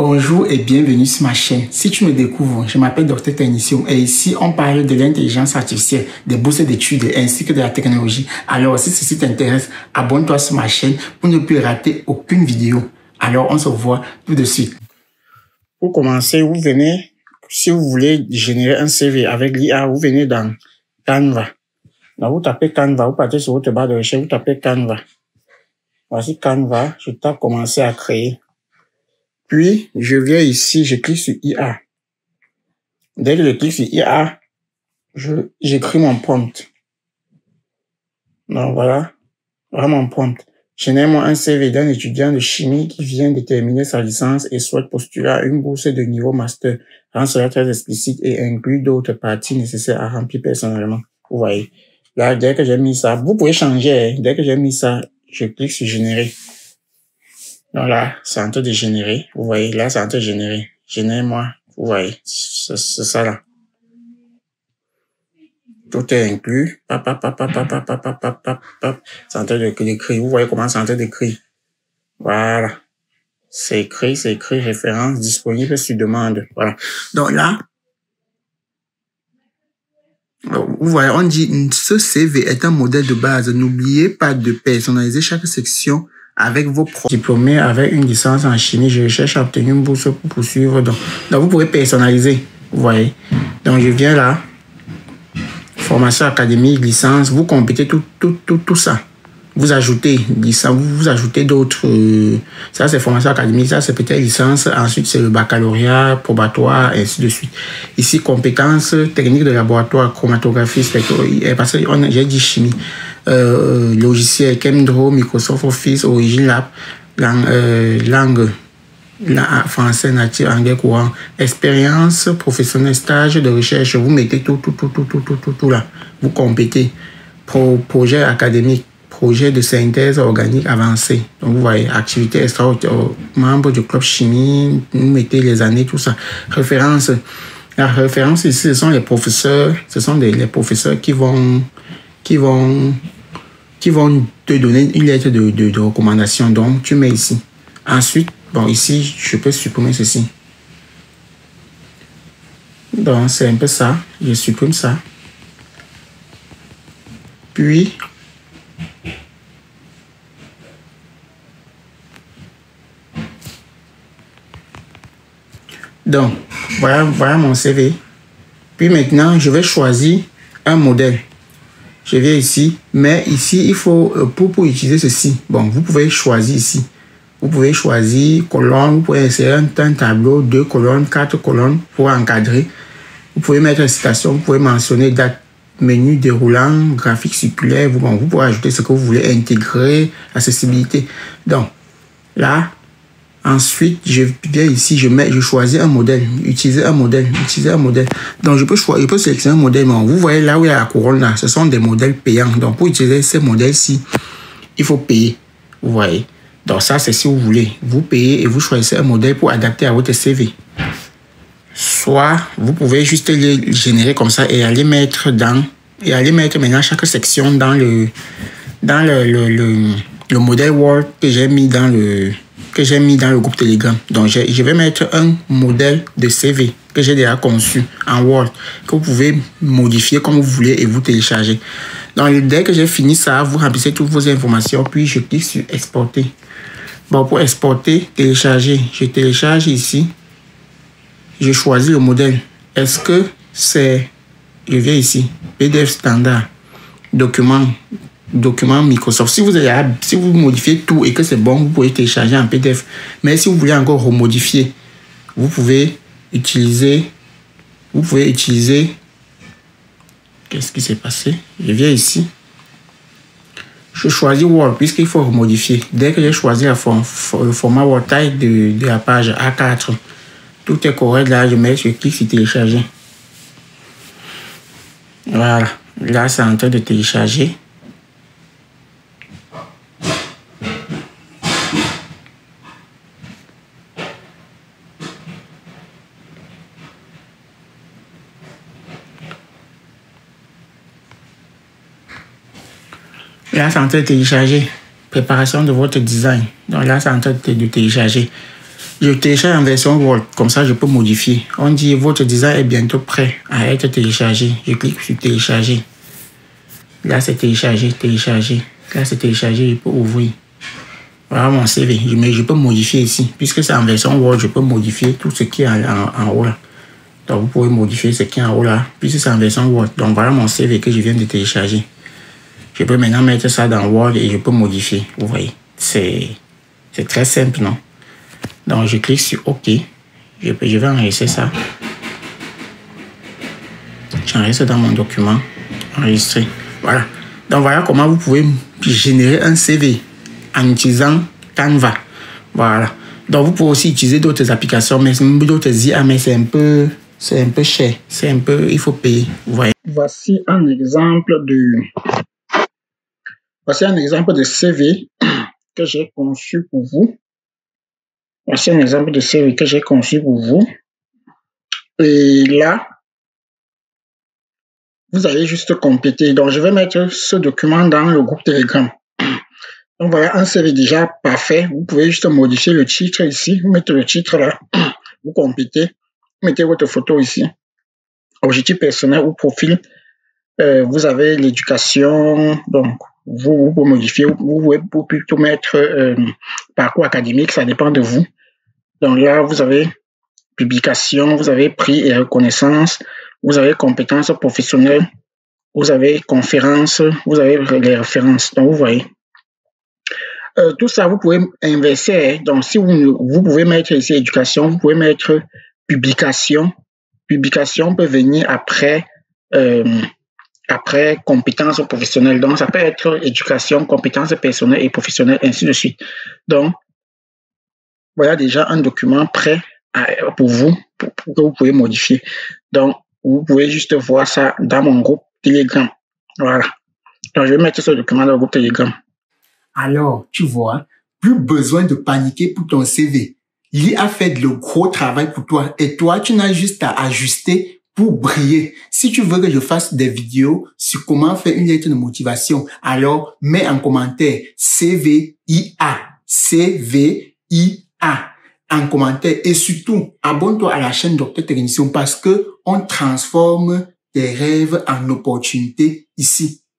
Bonjour et bienvenue sur ma chaîne. Si tu me découvres, je m'appelle Dr Technicien et ici on parle de l'intelligence artificielle, des bourses d'études ainsi que de la technologie. Alors si ceci t'intéresse, abonne-toi sur ma chaîne pour ne plus rater aucune vidéo. Alors on se voit tout de suite. Pour commencer, vous venez, si vous voulez générer un CV avec l'IA, vous venez dans Canva. Donc vous tapez Canva, vous partez sur votre barre de recherche, vous tapez Canva. Voici Canva, je tape commencer à créer. Puis, je viens ici, je clique sur IA. Dès que je clique sur IA, j'écris mon prompt. Donc voilà mon prompt. Génère-moi un CV d'un étudiant de chimie qui vient de terminer sa licence et souhaite postuler à une bourse de niveau master. Rends cela très explicite et inclut d'autres parties nécessaires à remplir personnellement. Vous voyez. Là, dès que j'ai mis ça, vous pouvez changer. Dès que j'ai mis ça, je clique sur générer. Donc là, c'est en train de générer. Vous voyez, là, c'est en train de générer. Génère-moi. Vous voyez, c'est ça là. Tout est inclus. C'est en train d'écrire. Vous voyez comment c'est en train d'écrire. Voilà. C'est écrit, référence disponible sur demande. Voilà. Donc là, vous voyez, on dit, ce CV est un modèle de base. N'oubliez pas de personnaliser chaque section avec vos propres diplômés avec une licence en chimie. Je cherche à obtenir une bourse pour poursuivre. Donc vous pourrez personnaliser. Vous voyez. Donc, je viens là. Formation académique, licence. Vous complétez tout ça. Vous ajoutez licence, vous ajoutez d'autres. Ça, c'est formation académique. Ça, c'est peut-être licence. Ensuite, c'est le baccalauréat, probatoire, et ainsi de suite. Ici, compétences techniques de laboratoire, chromatographie, parce que j'ai dit chimie. Logiciel, Chemdro, Microsoft Office, Origin Lab, langue, français natif, anglais courant, expérience professionnelle, stage de recherche, vous mettez tout là. Vous complétez. Projet académique, projet de synthèse organique avancé. Donc vous voyez, activité extraordinaire, membre du club chimie, vous mettez les années, tout ça. Référence. La référence ici, ce sont les professeurs, les professeurs qui vont te donner une lettre de recommandation. Donc, tu mets ici. Ensuite, bon, ici, je peux supprimer ceci. Donc, c'est un peu ça. Je supprime ça. Puis, donc, voilà mon CV. Puis maintenant, je vais choisir un modèle. Je viens ici, mais ici, il faut, pour utiliser ceci, bon, vous pouvez choisir ici. Vous pouvez choisir colonne, vous pouvez insérer un tableau, 2 colonnes, 4 colonnes pour encadrer. Vous pouvez mettre une citation, vous pouvez mentionner date, menu déroulant, graphique circulaire. Vous pouvez ajouter ce que vous voulez intégrer, accessibilité. Donc, là, ensuite, je viens ici, je choisis un modèle, utiliser un modèle. Donc, je peux sélectionner un modèle. Mais vous voyez là où il y a la couronne là, ce sont des modèles payants. Donc, pour utiliser ces modèles-ci, il faut payer. Vous voyez. Donc, ça, c'est si vous voulez. Vous payez et vous choisissez un modèle pour adapter à votre CV. Soit, vous pouvez juste les générer comme ça et aller mettre maintenant chaque section dans le modèle Word que j'ai mis dans le groupe Telegram. Donc, je vais mettre un modèle de CV que j'ai déjà conçu en Word, que vous pouvez modifier comme vous voulez et vous télécharger. Donc, dès que j'ai fini ça, vous remplissez toutes vos informations, puis je clique sur exporter. Bon, pour exporter, télécharger, je télécharge ici. Je choisis le modèle. Est-ce que c'est... Je viens ici, PDF standard, document Microsoft. Si vous modifiez tout et que c'est bon, vous pouvez télécharger en PDF. Mais si vous voulez encore remodifier, vous pouvez utiliser... Qu'est-ce qui s'est passé? Je viens ici. Je choisis Word puisqu'il faut remodifier. Dès que j'ai choisi le format Word, taille de la page A4, tout est correct. Là, je clique sur télécharger. Voilà. Là, c'est en train de télécharger. Là, c'est en train de télécharger. Préparation de votre design. Donc là, c'est en train de télécharger. Je télécharge en version Word, comme ça je peux modifier. On dit votre design est bientôt prêt à être téléchargé. Je clique sur télécharger. Là c'est téléchargé, téléchargé. Là c'est téléchargé, je peux ouvrir. Voilà mon CV. Mais je peux modifier ici. Puisque c'est en version Word, je peux modifier tout ce qui est en haut là. Donc vous pouvez modifier ce qui est en haut là. Puisque c'est en version Word. Donc voilà mon CV que je viens de télécharger. Je peux maintenant mettre ça dans Word et je peux modifier. Vous voyez. C'est très simple, non? Donc, je clique sur OK. Je vais enregistrer ça. J'enregistre dans mon document. Enregistrer. Voilà. Donc, voilà comment vous pouvez générer un CV en utilisant Canva. Voilà. Donc, vous pouvez aussi utiliser d'autres applications, mais d'autres IA, mais c'est un peu cher. Il faut payer. Vous voyez. Voici un exemple de CV que j'ai conçu pour vous. Voici un exemple de CV que j'ai conçu pour vous. Et là, vous allez juste compléter. Donc, je vais mettre ce document dans le groupe Telegram. Donc, voilà un CV déjà parfait. Vous pouvez juste modifier le titre ici. Vous mettez le titre là. Vous complétez. Vous mettez votre photo ici. Objectif personnel ou profil. Vous avez l'éducation. Donc, vous pouvez modifier. Vous pouvez plutôt mettre parcours académique. Ça dépend de vous. Donc là, vous avez publication, vous avez prix et reconnaissance, vous avez compétences professionnelles, vous avez conférences, vous avez les références. Donc, vous voyez. Tout ça, vous pouvez inverser. Donc, si vous pouvez mettre ici éducation, vous pouvez mettre publication. Publication peut venir après compétences professionnelles. Donc, ça peut être éducation, compétences personnelles et professionnelles, ainsi de suite. Donc, voilà déjà un document prêt pour vous, que vous pouvez modifier. Donc, vous pouvez juste voir ça dans mon groupe Telegram. Voilà. Donc, je vais mettre ce document dans le groupe Telegram. Alors, tu vois, plus besoin de paniquer pour ton CV. L'IA a fait le gros travail pour toi et toi, tu n'as juste à ajuster pour briller. Si tu veux que je fasse des vidéos sur comment faire une lettre de motivation, alors mets en commentaire CVIA. En commentaire et surtout, abonne-toi à la chaîne Docteur Technicien parce que on transforme tes rêves en opportunités ici.